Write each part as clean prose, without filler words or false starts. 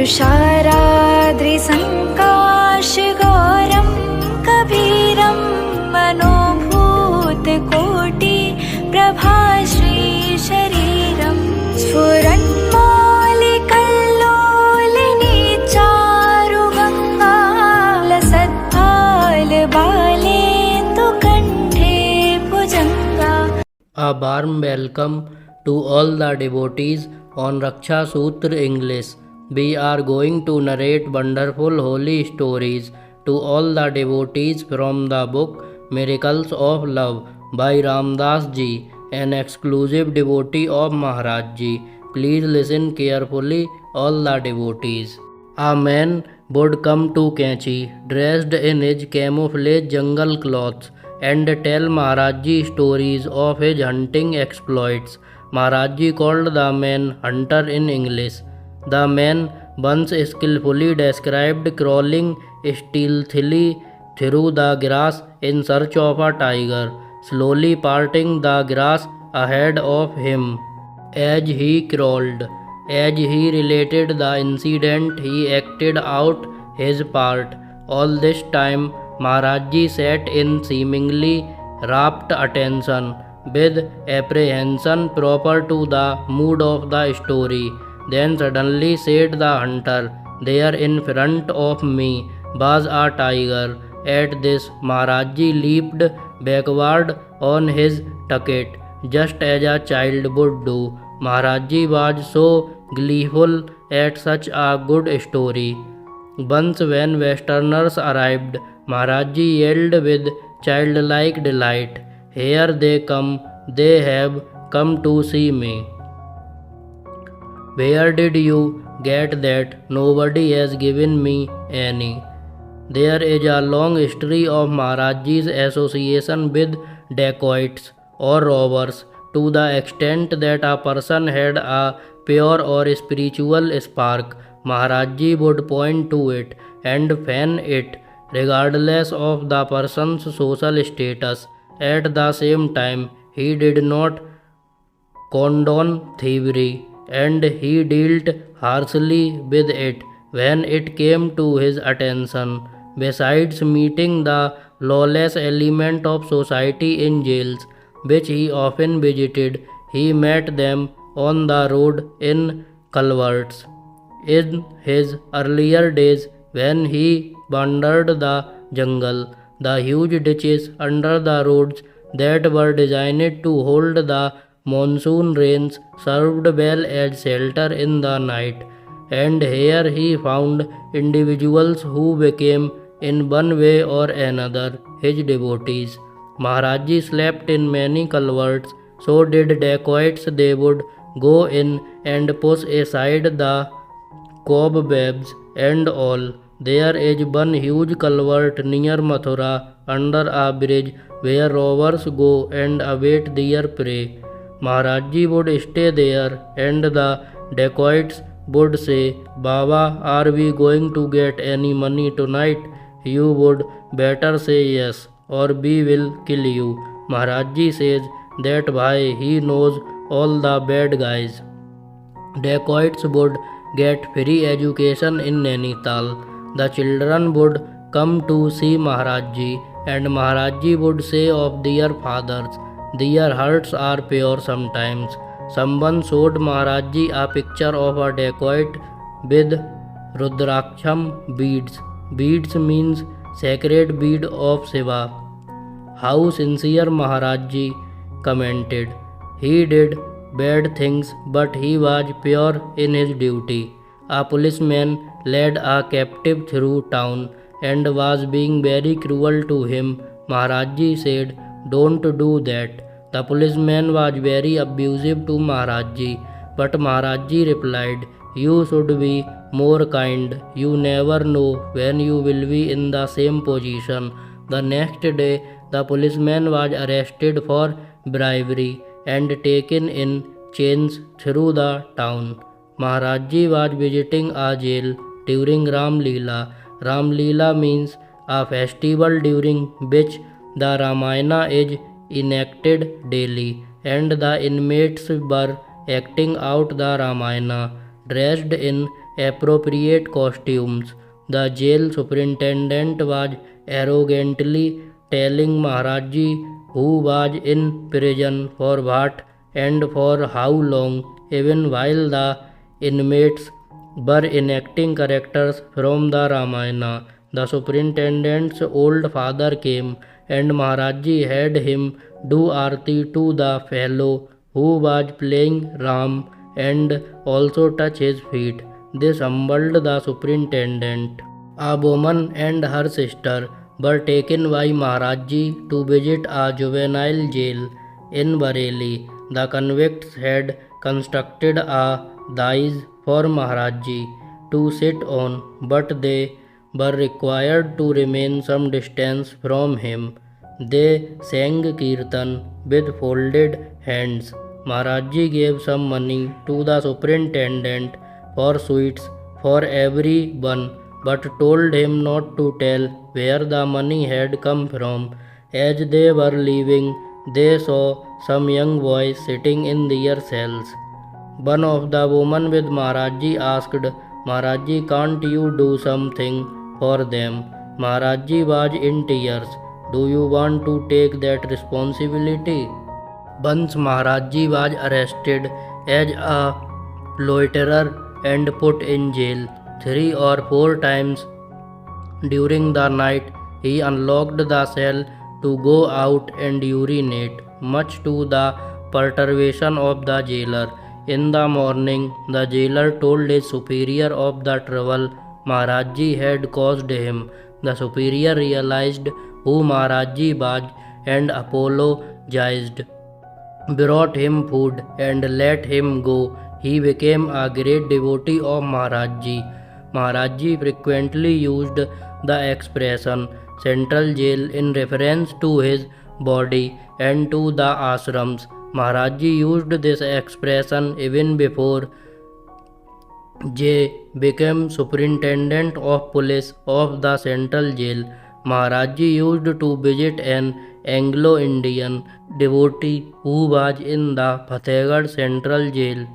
तुषाराद्रिसङ्काशगौरं कबीरं मनोभूतकोटि प्रभाश्रीशरीरं स्फुरन्मौलिकल्लोलिनी चारुगङ्गा लसत्फालबालेन्दुकण्ठे भुजङ्गा. A warm welcome to all the devotees on Raksha Sutra English. We are going to narrate wonderful holy stories to all the devotees from the book Miracles of Love by Ramdass ji, an exclusive devotee of Maharaj ji. Please listen carefully, all the devotees. A man would come to Kainchi dressed in his camouflage jungle clothes and tell Maharaj ji stories of his hunting exploits. Maharaj ji called the man hunter in English. The man once skillfully described crawling stealthily through the grass in search of a tiger, slowly parting the grass ahead of him as he crawled. As he related the incident, he acted out his part. All this time, Maharaj ji sat in seemingly rapt attention, with apprehension proper to the mood of the story. Then suddenly said the hunter, "There in front of me was a tiger." At this, Maharaj ji leaped backward on his tucket, just as a child would do. Maharaj ji was so gleeful at such a good story. Once when westerners arrived, Maharaj ji yelled with childlike delight, "Here they come, they have come to see me. Where did you get that? Nobody has given me any." There is a long history of Maharaj ji's association with dacoits or robbers, to the extent that a person had a pure or spiritual spark. Maharaj ji would point to it and fan it, regardless of the person's social status. At the same time, he did not condone thievery, and he dealt harshly with it when it came to his attention. Besides meeting the lawless element of society in jails, which he often visited, he met them on the road in culverts. In his earlier days, when he wandered the jungle, the huge ditches under the roads that were designed to hold the monsoon rains served well as shelter in the night, and here he found individuals who became, in one way or another, his devotees. Maharaj ji slept in many culverts, so did dacoits. They would go in and push aside the cobwebs and all. There is one huge culvert near Mathura under a bridge where robbers go and await their prey. Maharaj ji would stay there, and the dacoits would say, "Baba, are we going to get any money tonight?" You would better say yes, or we will kill you. Maharaj ji says that why he knows all the bad guys. Dacoits would get free education in Nainital. The children would come to see Maharaj ji, and Maharaj ji would say of their fathers, "Their hearts are pure." Sometimes someone showed Maharaj ji a picture of a dacoit with Rudraksham beads. Beads means sacred bead of Shiva. How sincere, Maharaj ji commented. He did bad things, but he was pure in his duty. A policeman led a captive through town and was being very cruel to him. Maharaj ji said, "Don't do that." The policeman was very abusive to Maharaj ji, but Maharaj ji replied, "You should be more kind. You never know when you will be in the same position." The next day, the policeman was arrested for bribery and taken in chains through the town. Maharaj ji was visiting a jail during Ram Leela. Ram Leela means a festival during which the Ramayana is enacted daily, and the inmates were acting out the Ramayana, dressed in appropriate costumes. The jail superintendent was arrogantly telling Maharaji who was in prison for what and for how long, even while the inmates were enacting characters from the Ramayana. The superintendent's old father came, and Maharaji had him do arti to the fellow who was playing Ram and also touch his feet. This humbled the superintendent. A woman and her sister were taken by Maharaji to visit a juvenile jail in Bareilly. The convicts had constructed a dais for Maharaji to sit on, but they were required to remain some distance from him. They sang kirtan with folded hands. Maharaji gave some money to the superintendent for sweets for everyone, but told him not to tell where the money had come from. As they were leaving, they saw some young boys sitting in their cells. One of the women with Maharaji asked, Maharaji, can't you do something for them? Maharaji was in tears. Do you want to take that responsibility? Once Maharaji was arrested as a loiterer and put in jail 3 or 4 times. During the night, he unlocked the cell to go out and urinate, much to the perturbation of the jailer. In the morning, the jailer told his superior of the trouble Maharaji had caused him. The superior realized who Maharaji was and apologized, brought him food and let him go. He became a great devotee of Maharaji. Maharaji frequently used the expression central jail in reference to his body and to the ashrams. Maharaji used this expression even before J became superintendent of police of the central jail. Maharaji used to visit an Anglo-Indian devotee who was in the Fatehgarh central jail.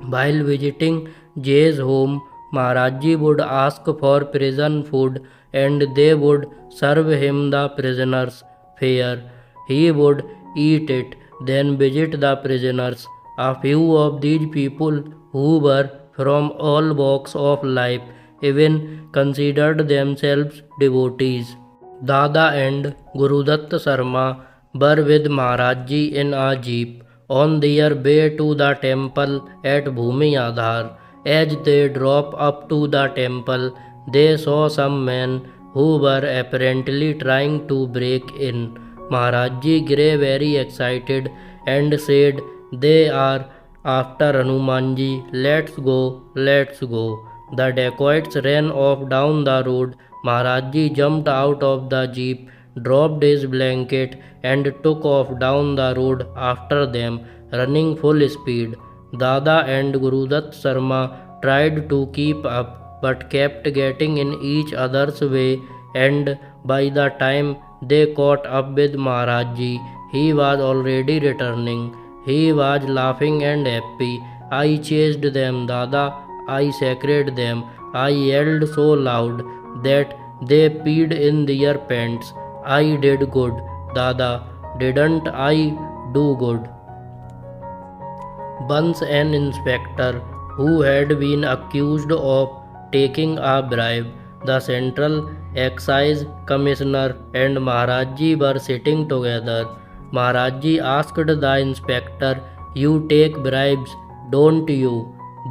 While visiting J's home, Maharaji would ask for prison food and they would serve him the prisoner's fare. He would eat it, then visit the prisoners. A few of these people who were from all walks of life even considered themselves devotees. Dada and Gurudutt Sarma were with Maharaji in a jeep on their way to the temple at Bhumi Adhar. As they drove up to the temple, they saw some men who were apparently trying to break in. Maharaji grew very excited and said, "They are after Hanumanji, let's go, let's go." The dacoits ran off down the road. Maharaji jumped out of the jeep, dropped his blanket and took off down the road after them, running full speed. Dada and Gurudutt Sarma tried to keep up but kept getting in each other's way, and by the time they caught up with Maharaji, he was already returning. He was laughing and happy. "I chased them, Dada. I sacred them." I yelled so loud that they peed in their pants. "I did good, Dada. Didn't I do good?" Once an inspector who had been accused of taking a bribe, the central excise commissioner and Maharaji were sitting together. Maharaji asked the inspector, "You take bribes, don't you?"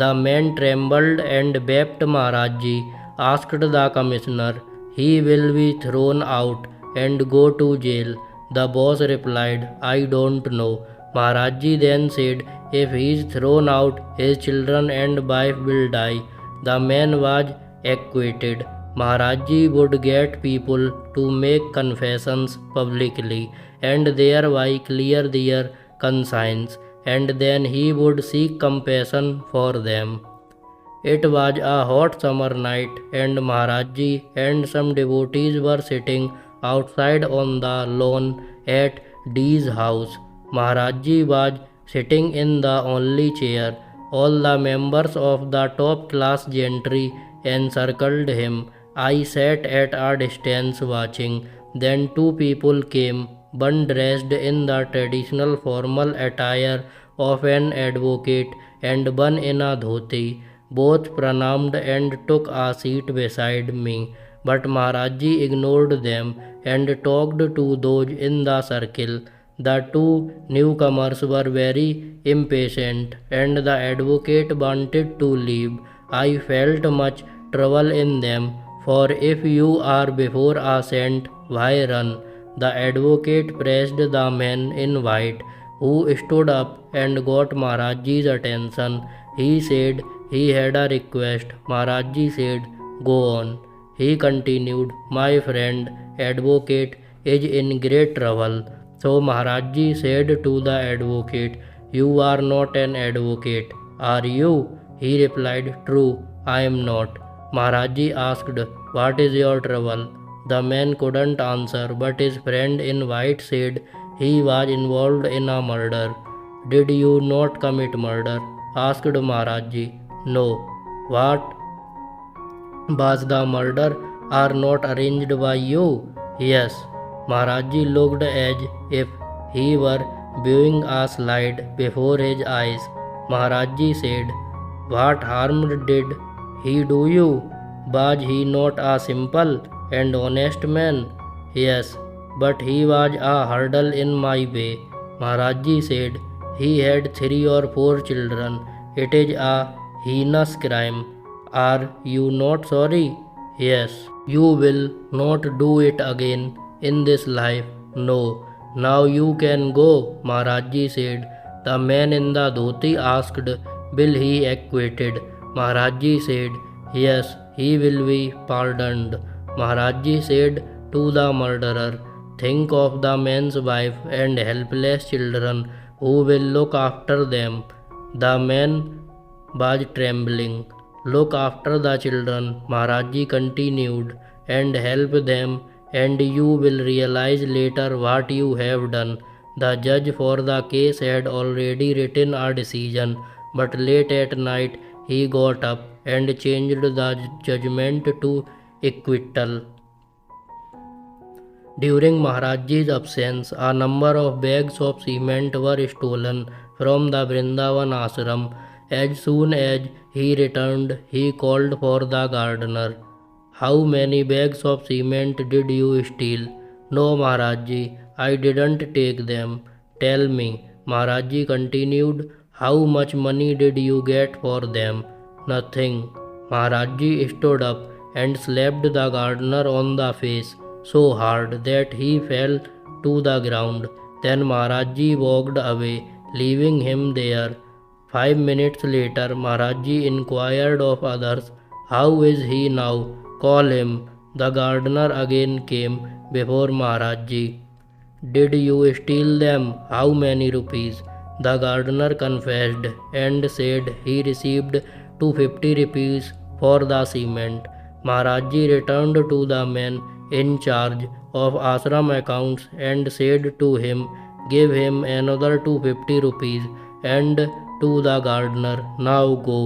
The man trembled and wept. Maharaji asked the commissioner, "He will be thrown out and go to jail." The boss replied, "I don't know." Maharaji then said, "If he is thrown out, his children and wife will die." The man was acquitted. Maharaji would get people to make confessions publicly and thereby clear their conscience, and then he would seek compassion for them. It was a hot summer night, and Maharaji and some devotees were sitting outside on the lawn at D's house. Maharaji was sitting in the only chair. All the members of the top class gentry encircled him. I sat at a distance watching. Then two people came, one dressed in the traditional formal attire of an advocate and one in a dhoti. Both pranamed and took a seat beside me. But Maharajji ignored them and talked to those in the circle. The two newcomers were very impatient, and the advocate wanted to leave. I felt much trouble in them, for if you are before a saint, why run? The advocate pressed the man in white, who stood up and got Maharajji's attention. He said he had a request. Maharajji said, "Go on." He continued, "My friend, advocate, is in great trouble." So Maharajji said to the advocate, "You are not an advocate, are you?" He replied, "True, I am not." Maharajji asked, "What is your trouble?" The man couldn't answer, but his friend in white said he was involved in a murder. "Did you not commit murder?" asked Maharajji. "No." "What was the murder? Are not arranged by you?" "Yes." Maharajji looked as if he were viewing a slide before his eyes. Maharajji said, "What harm did he do you? Was he not a simple and honest man?" "Yes, but he was a hurdle in my way." Maharajji said, "He had 3 or 4 children. It is a heinous crime. Are you not sorry?" "Yes." "You will not do it again in this life?" "No." "Now you can go," Maharajji said. The man in the dhoti asked, "Will he acquitted?" Maharajji said, "Yes, he will be pardoned." Maharajji said to the murderer, "Think of the man's wife and helpless children. Who will look after them?" The man was trembling. "Look after the children," Maharajji continued, "and help them, and you will realize later what you have done." The judge for the case had already written a decision, but late at night he got up and changed the judgment to acquittal. During Maharajji's absence, a number of bags of cement were stolen from the Vrindavan ashram. As soon as he returned, he called for the gardener. "How many bags of cement did you steal?" "No, Maharajji, I didn't take them." "Tell me," Maharajji continued, "how much money did you get for them?" "Nothing." Maharajji stood up and slapped the gardener on the face so hard that he fell to the ground. Then Maharajji walked away, leaving him there. 5 minutes later, Maharajji inquired of others, "How is he now? Call him." The gardener again came before Maharajji. "Did you steal them? How many rupees?" The gardener confessed and said he received 250 rupees for the cement. Maharajji returned to the man in charge of ashram accounts and said to him, "Give him another 250 rupees and to the gardener, now go."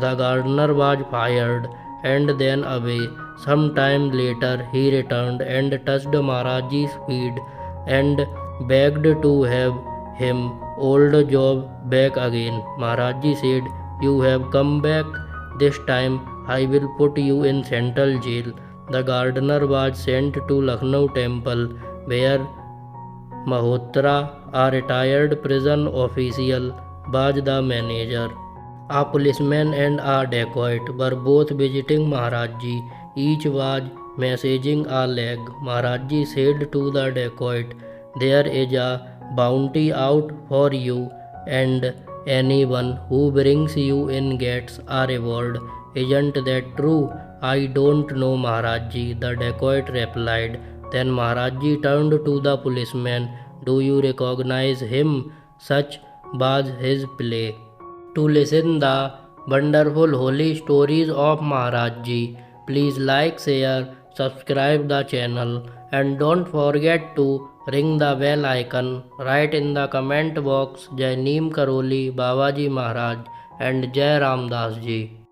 The gardener was fired and then away. Some time later he returned and touched Maharajji's feet and begged to have him old job back again. Maharajji said, "You have come back. This time I will put you in central jail." The gardener was sent to Lucknow temple, where Malhotra, a retired prison official, was the manager. A policeman and a dacoit were both visiting Maharajji. Each was massaging a leg. Maharajji said to the dacoit, "There is a bounty out for you, and anyone who brings you in gets a reward." "Isn't that true?" "I don't know, Maharajji," the dacoit replied. Then Maharajji turned to the policeman. "Do you recognize him?" Such was his play. To listen the wonderful holy stories of Maharajji, please like, share, subscribe the channel, and don't forget to ring the bell icon. Write in the comment box, Jai Neem Karoli Babaji Maharaj. and Jai Ramdass ji.